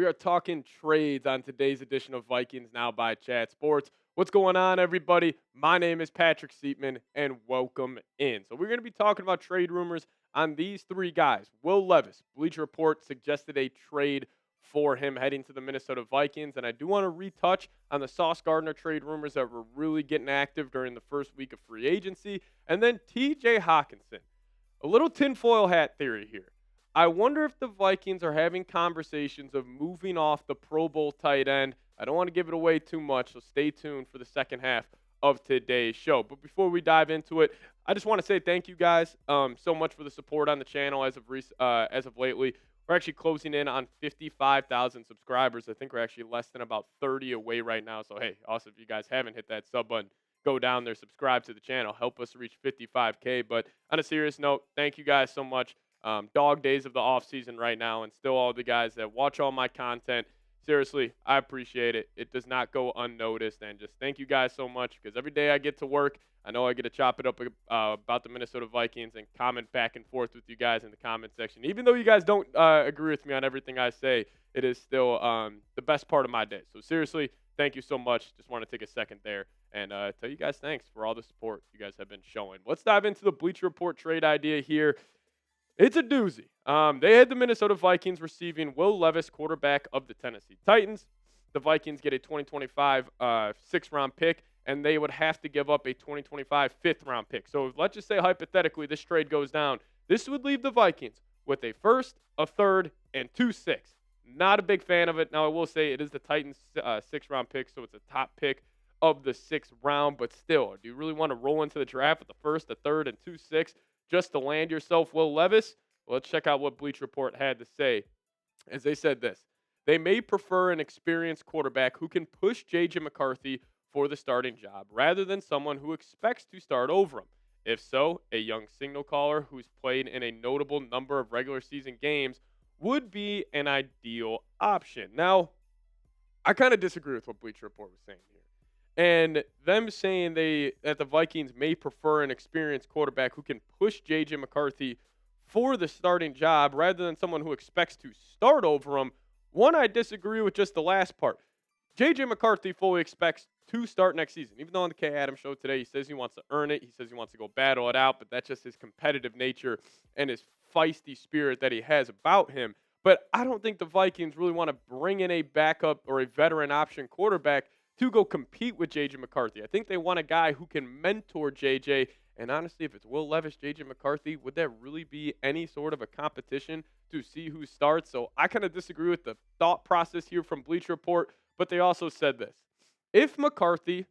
are talking trades on today's edition of Vikings Now by Chat Sports. What's going on, everybody? My name is Patrick Siepman, and welcome in. So we're going to be talking about trade rumors on these three guys. Will Levis, Bleacher Report suggested a trade for him heading to the Minnesota Vikings, and I do want to retouch on the Sauce Gardner trade rumors that were really getting active during the first week of free agency, and then T.J. Hockenson. A little tinfoil hat theory here. I wonder if the Vikings are having conversations of moving off the Pro Bowl tight end. I don't want to give it away too much, so stay tuned for the second half of today's show. But before we dive into it, I just want to say thank you guys so much for the support on the channel as of lately. We're actually closing in on 55,000 subscribers. I think we're actually less than about 30 away right now. So, hey, also, if you guys haven't hit that sub button, go down there, subscribe to the channel, help us reach 55K. But on a serious note, thank you guys so much. Dog days of the offseason right now, and still all the guys that watch all my content. Seriously, I appreciate it. It does not go unnoticed, and just thank you guys so much, because every day I get to work, I know I get to chop it up about the Minnesota Vikings and comment back and forth with you guys in the comment section. Even though you guys don't agree with me on everything I say, it is still the best part of my day. So seriously, thank you so much. Just want to take a second there and tell you guys thanks for all the support you guys have been showing. Let's dive into the Bleacher Report trade idea here. It's a doozy. They had the Minnesota Vikings receiving Will Levis, quarterback of the Tennessee Titans. The Vikings get a 2025 sixth-round pick, and they would have to give up a 2025 fifth-round pick. So let's just say hypothetically this trade goes down. This would leave the Vikings with a first, a third, and 2 sixths. Not a big fan of it. Now, I will say it is the Titans' sixth-round pick, so it's a top pick of the sixth round. But still, do you really want to roll into the draft with the first, the third, and 2 sixths? Just to land yourself Will Levis? Well, let's check out what Bleacher Report had to say as they said this. They may prefer an experienced quarterback who can push J.J. McCarthy for the starting job rather than someone who expects to start over him. If so, a young signal caller who's played in a notable number of regular season games would be an ideal option. Now, I kind of disagree with what Bleacher Report was saying here. And them saying that the Vikings may prefer an experienced quarterback who can push J.J. McCarthy for the starting job rather than someone who expects to start over him. One, I disagree with just the last part. J.J. McCarthy fully expects to start next season. Even though on the K. Adams show today, he says he wants to earn it. He says he wants to go battle it out, but that's just his competitive nature and his feisty spirit that he has about him. But I don't think the Vikings really want to bring in a backup or a veteran option quarterback to go compete with J.J. McCarthy. I think they want a guy who can mentor J.J. And honestly, if it's Will Levis, J.J. McCarthy, would that really be any sort of a competition to see who starts? So I kind of disagree with the thought process here from Bleacher Report, but they also said this. If McCarthy,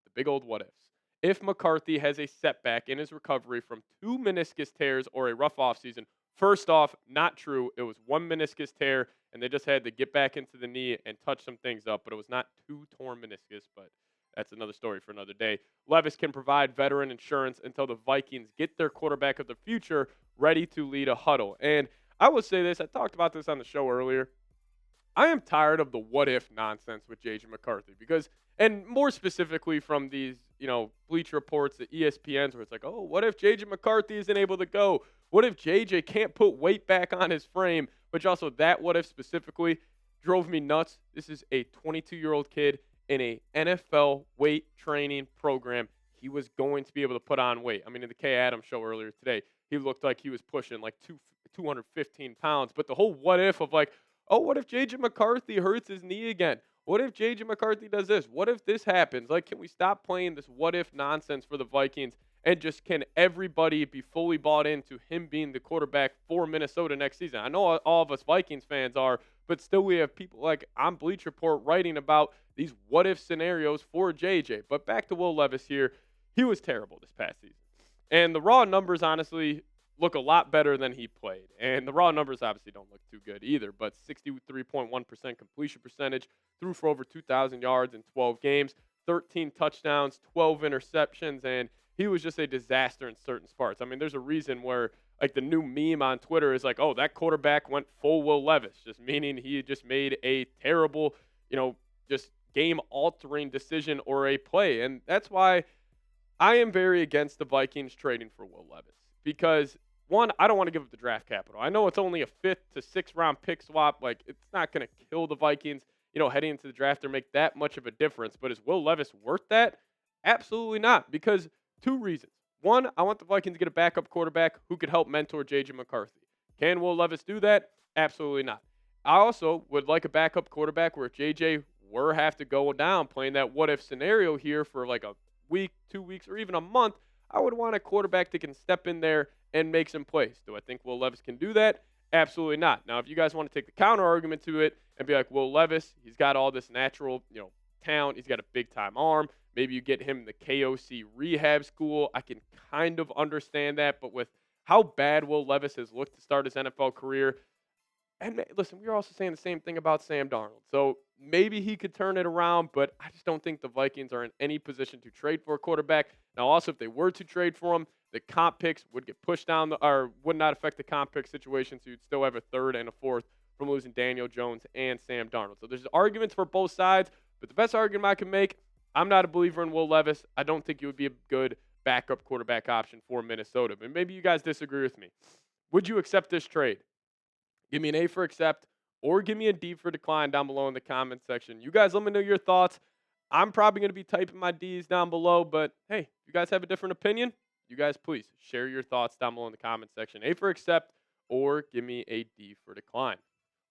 the big old what ifs, if McCarthy has a setback in his recovery from 2 meniscus tears or a rough offseason, first off, not true. It was 1 meniscus tear, and they just had to get back into the knee and touch some things up. But it was not 2 torn meniscus, but that's another story for another day. Levis can provide veteran insurance until the Vikings get their quarterback of the future ready to lead a huddle. And I will say this. I talked about this on the show earlier. I am tired of the what-if nonsense with J.J. McCarthy because, and more specifically from these, Bleacher Reports, the ESPNs, where it's like, oh, what if J.J. McCarthy isn't able to go? What if J.J. can't put weight back on his frame? Which also, that what if specifically drove me nuts. This is a 22-year-old kid in a NFL weight training program. He was going to be able to put on weight. I mean, in the K. Adams show earlier today, he looked like he was pushing like 215 pounds. But the whole what if of like, oh, what if J.J. McCarthy hurts his knee again? What if J.J. McCarthy does this? What if this happens? Like, can we stop playing this what-if nonsense for the Vikings and just can everybody be fully bought into him being the quarterback for Minnesota next season? I know all of us Vikings fans are, but still we have people like on Bleacher Report writing about these what-if scenarios for J.J. But back to Will Levis here. He was terrible this past season. And the raw numbers, honestly, look a lot better than he played. And the raw numbers obviously don't look too good either, but 63.1% completion percentage, threw for over 2,000 yards in 12 games, 13 touchdowns, 12 interceptions, and he was just a disaster in certain parts. I mean, there's a reason where, like, the new meme on Twitter is like, oh, that quarterback went full Will Levis, just meaning he just made a terrible, just game-altering decision or a play. And that's why I am very against the Vikings trading for Will Levis, because one, I don't want to give up the draft capital. I know it's only a 5th to 6th round pick swap. Like, it's not going to kill the Vikings, heading into the draft or make that much of a difference. But is Will Levis worth that? Absolutely not, because two reasons. One, I want the Vikings to get a backup quarterback who could help mentor J.J. McCarthy. Can Will Levis do that? Absolutely not. I also would like a backup quarterback where if J.J. were have to go down playing that what-if scenario here for like a week, 2 weeks, or even a month, I would want a quarterback that can step in there and make some plays. Do I think Will Levis can do that? Absolutely not. Now, if you guys want to take the counter argument to it and be like, Will Levis, he's got all this natural, talent. He's got a big-time arm. Maybe you get him the KOC rehab school. I can kind of understand that, but with how bad Will Levis has looked to start his NFL career, and listen, we were also saying the same thing about Sam Darnold. So maybe he could turn it around, but I just don't think the Vikings are in any position to trade for a quarterback. Now, also, if they were to trade for him, the comp picks would get pushed down, or would not affect the comp pick situation, so you'd still have a 3rd and a 4th from losing Daniel Jones and Sam Darnold. So there's arguments for both sides, but the best argument I can make, I'm not a believer in Will Levis. I don't think he would be a good backup quarterback option for Minnesota, but maybe you guys disagree with me. Would you accept this trade? Give me an A for accept or give me a D for decline down below in the comment section. You guys let me know your thoughts. I'm probably going to be typing my D's down below, but hey, if you guys have a different opinion, you guys please share your thoughts down below in the comment section. A for accept or give me a D for decline.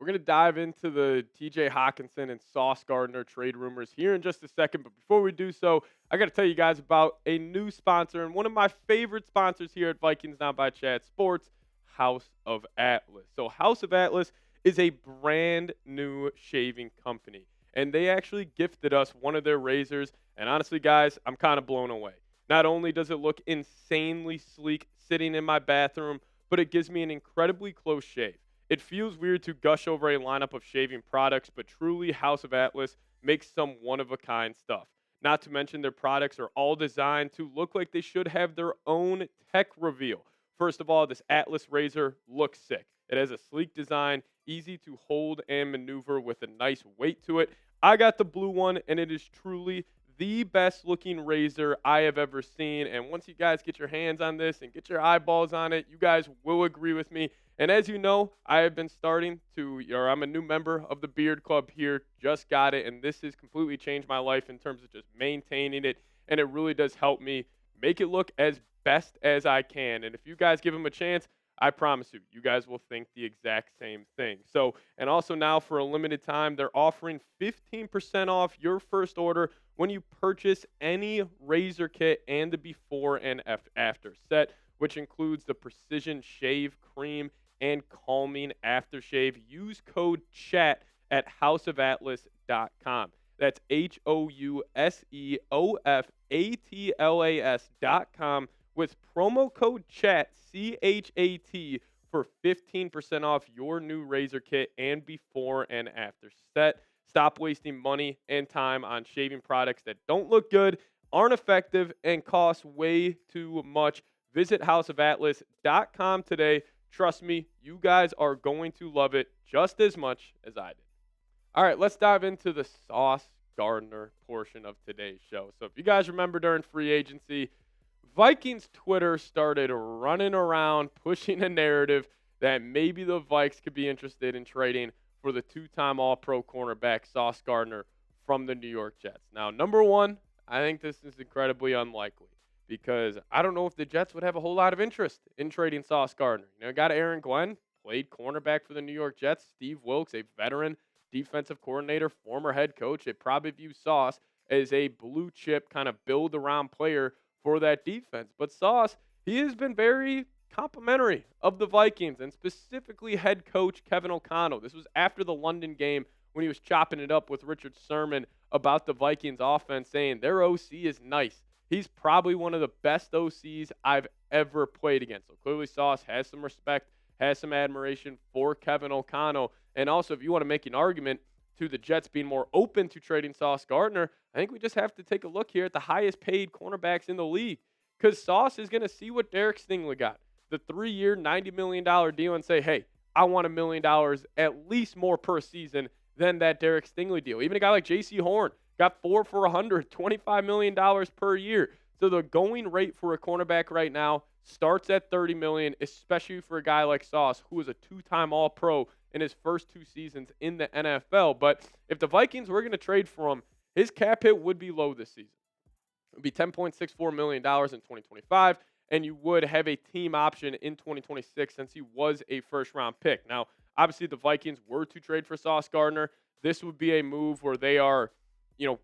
We're going to dive into the T.J. Hockenson and Sauce Gardner trade rumors here in just a second, but before we do so, I got to tell you guys about a new sponsor and one of my favorite sponsors here at Vikings Now by Chad Sports, House of Atlas. So House of Atlas is a brand new shaving company, and they actually gifted us one of their razors, and honestly, guys, I'm kind of blown away. Not only does it look insanely sleek sitting in my bathroom, but it gives me an incredibly close shave. It feels weird to gush over a lineup of shaving products, but truly House of Atlas makes some one-of-a-kind stuff. Not to mention their products are all designed to look like they should have their own tech reveal. First of all, this Atlas razor looks sick. It has a sleek design, easy to hold and maneuver with a nice weight to it. I got the blue one, and it is truly the best looking razor I have ever seen. And once you guys get your hands on this and get your eyeballs on it, you guys will agree with me. And as you know, I have been I'm a new member of the Beard Club here, just got it, and this has completely changed my life in terms of just maintaining it, and it really does help me make it look as best as I can. And if you guys give them a chance, I promise you guys will think the exact same thing. So, and also now for a limited time, they're offering 15% off your first order when you purchase any razor kit and the before and after set, which includes the Precision Shave Cream and Calming Aftershave. Use code CHAT at houseofatlas.com. That's HOUSEOFATLAS.com with promo code CHAT, CHAT, for 15% off your new razor kit and before and after set. Stop wasting money and time on shaving products that don't look good, aren't effective, and cost way too much. Visit houseofatlas.com today. Trust me, you guys are going to love it just as much as I did. All right, let's dive into the Sauce Gardner portion of today's show. So if you guys remember during free agency, Vikings Twitter started running around pushing a narrative that maybe the Vikes could be interested in trading for the two-time All-Pro cornerback Sauce Gardner from the New York Jets. Now, number one, I think this is incredibly unlikely because I don't know if the Jets would have a whole lot of interest in trading Sauce Gardner. Got Aaron Glenn, played cornerback for the New York Jets. Steve Wilkes, a veteran defensive coordinator, former head coach. They probably view Sauce as a blue-chip kind of build-around player for that defense. But Sauce, he has been very complimentary of the Vikings and specifically head coach Kevin O'Connell. This was after the London game when he was chopping it up with Richard Sherman about the Vikings offense, saying their OC is nice. He's probably one of the best OCs I've ever played against. So clearly Sauce has some respect, has some admiration for Kevin O'Connell. And also, if you want to make an argument to the Jets being more open to trading Sauce Gardner, I think we just have to take a look here at the highest paid cornerbacks in the league. Because Sauce is going to see what Derek Stingley got, the 3-year, $90 million deal, and say, hey, I want $1 million at least more per season than that Derek Stingley deal. Even a guy like J.C. Horn got 4 for $100, $25 million per year. So the going rate for a cornerback right now, starts at $30 million, especially for a guy like Sauce, who is a two-time All-Pro in his first 2 seasons in the NFL. But if the Vikings were going to trade for him, his cap hit would be low this season. It would be $10.64 million in 2025, and you would have a team option in 2026 since he was a first-round pick. Now, obviously, the Vikings were to trade for Sauce Gardner. This would be a move where they are,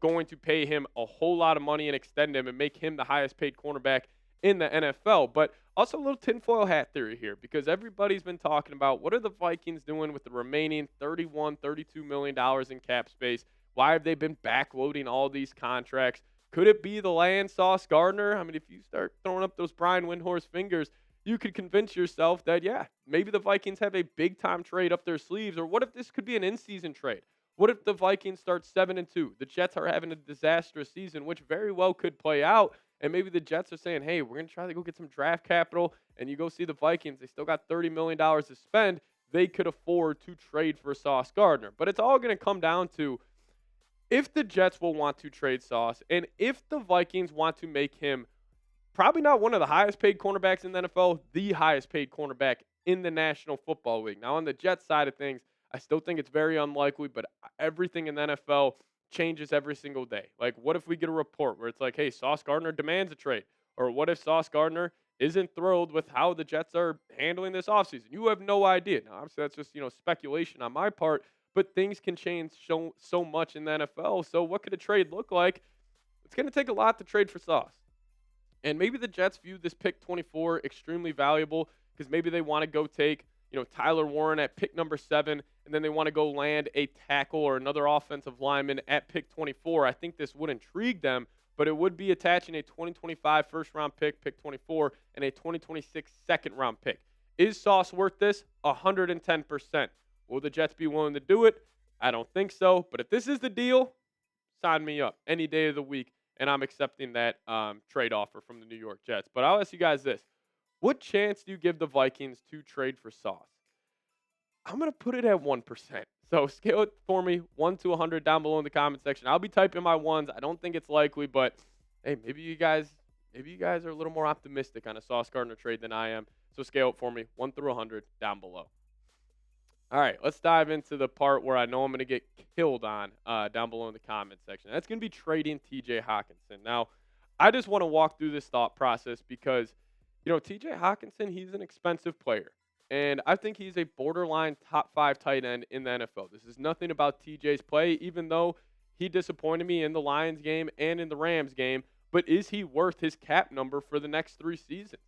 going to pay him a whole lot of money and extend him and make him the highest-paid cornerback in the NFL. But also a little tinfoil hat theory here, because everybody's been talking about what are the Vikings doing with the remaining $32 million in cap space? Why have they been backloading all these contracts? Could it be the land Sauce Gardner? I mean, if you start throwing up those Brian Windhorst fingers, you could convince yourself that, yeah, maybe the Vikings have a big-time trade up their sleeves. Or what if this could be an in-season trade? What if the Vikings start 7-2? The Jets are having a disastrous season, which very well could play out. And maybe the Jets are saying, hey, we're going to try to go get some draft capital. And you go see the Vikings. They still got $30 million to spend. They could afford to trade for Sauce Gardner. But it's all going to come down to if the Jets will want to trade Sauce, and if the Vikings want to make him probably not one of the highest paid cornerbacks in the NFL, the highest paid cornerback in the National Football League. Now, on the Jets side of things, I still think it's very unlikely, but everything in the NFL changes every single day. Like, what if we get a report where it's like, hey, Sauce Gardner demands a trade? Or what if Sauce Gardner isn't thrilled with how the Jets are handling this offseason? You have no idea. Now, obviously, that's just, speculation on my part, but things can change so much in the NFL. So what could a trade look like? It's going to take a lot to trade for Sauce. And maybe the Jets view this pick 24 extremely valuable because maybe they want to go take, Tyler Warren at pick number 7, and then they want to go land a tackle or another offensive lineman at pick 24. I think this would intrigue them, but it would be attaching a 2025 first-round pick, pick 24, and a 2026 second-round pick. Is Sauce worth this? 110%. Will the Jets be willing to do it? I don't think so. But if this is the deal, sign me up any day of the week, and I'm accepting that trade offer from the New York Jets. But I'll ask you guys this. What chance do you give the Vikings to trade for Sauce? I'm going to put it at 1%. So scale it for me, 1 to 100 down below in the comment section. I'll be typing my ones. I don't think it's likely, but hey, maybe you guys are a little more optimistic on a Sauce Gardner trade than I am. So scale it for me, 1 through 100 down below. All right, let's dive into the part where I know I'm going to get killed on down below in the comment section. That's going to be trading T.J. Hockenson. Now, I just want to walk through this thought process because, T.J. Hockenson, he's an expensive player. And I think he's a borderline top 5 tight end in the NFL. This is nothing about TJ's play, even though he disappointed me in the Lions game and in the Rams game. But is he worth his cap number for the next 3 seasons?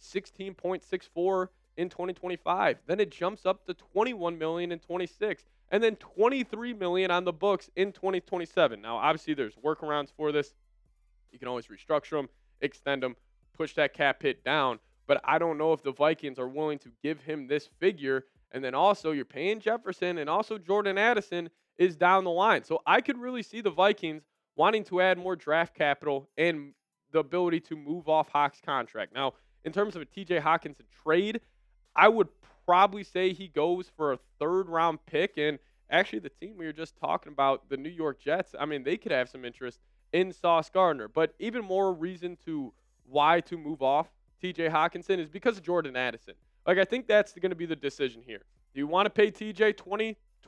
16.64 in 2025. Then it jumps up to $21 million in 26, and then $23 million on the books in 2027. Now, obviously, there's workarounds for this. You can always restructure them, extend them, push that cap hit down. But I don't know if the Vikings are willing to give him this figure. And then also you're paying Jefferson, and also Jordan Addison is down the line. So I could really see the Vikings wanting to add more draft capital and the ability to move off Hawk's contract. Now, in terms of a TJ Hockenson trade, I would probably say he goes for a 3rd-round pick. And actually the team we were just talking about, the New York Jets, I mean, they could have some interest in Sauce Gardner. But even more reason to why to move off TJ Hockenson is because of Jordan Addison. Like, I think that's going to be the decision here. Do you want to pay TJ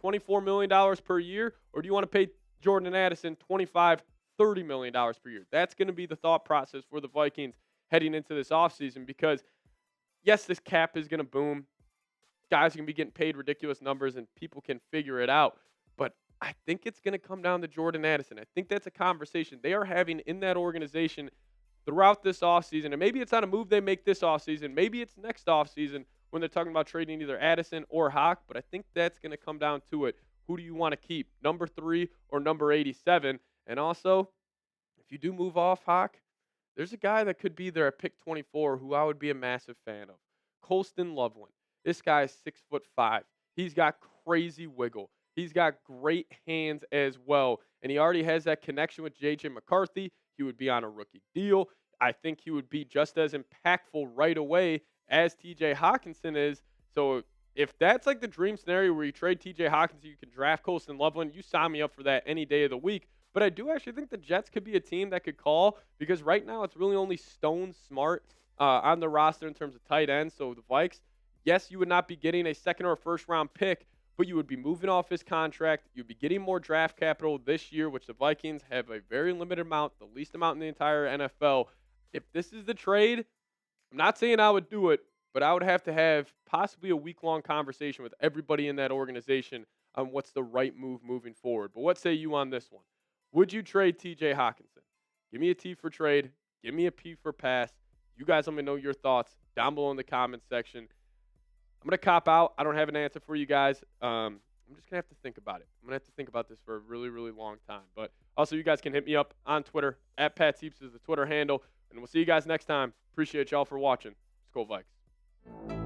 $24 million per year, or do you want to pay Jordan Addison $25, $30 million per year? That's going to be the thought process for the Vikings heading into this offseason because, yes, this cap is going to boom. Guys are going to be getting paid ridiculous numbers, and people can figure it out. But I think it's going to come down to Jordan Addison. I think that's a conversation they are having in that organization throughout this offseason. And maybe it's not a move they make this offseason. Maybe it's next offseason when they're talking about trading either Addison or Hawk. But I think that's going to come down to it. Who do you want to keep, number 3 or number 87? And also, if you do move off Hawk, there's a guy that could be there at pick 24 who I would be a massive fan of. Colston Loveland. This guy is 6'5". He's got crazy wiggle. He's got great hands as well. And he already has that connection with J.J. McCarthy. He would be on a rookie deal. I think he would be just as impactful right away as T.J. Hockenson is. So if that's like the dream scenario where you trade T.J. Hockenson, you can draft Colston Loveland, you sign me up for that any day of the week. But I do actually think the Jets could be a team that could call because right now it's really only Stone, Smart, on the roster in terms of tight ends. So the Vikes, yes, you would not be getting a second or first round pick, but you would be moving off his contract. You'd be getting more draft capital this year, which the Vikings have a very limited amount, the least amount in the entire NFL. If this is the trade, I'm not saying I would do it, but I would have to have possibly a week-long conversation with everybody in that organization on what's the right move moving forward. But what say you on this one? Would you trade TJ Hockenson? Give me a T for trade. Give me a P for pass. You guys let me know your thoughts down below in the comments section. I'm going to cop out. I don't have an answer for you guys. I'm just going to have to think about it. I'm going to have to think about this for a really, really long time. But also, you guys can hit me up on Twitter. @PatSeeps is the Twitter handle. And we'll see you guys next time. Appreciate y'all for watching. Skol Vikes.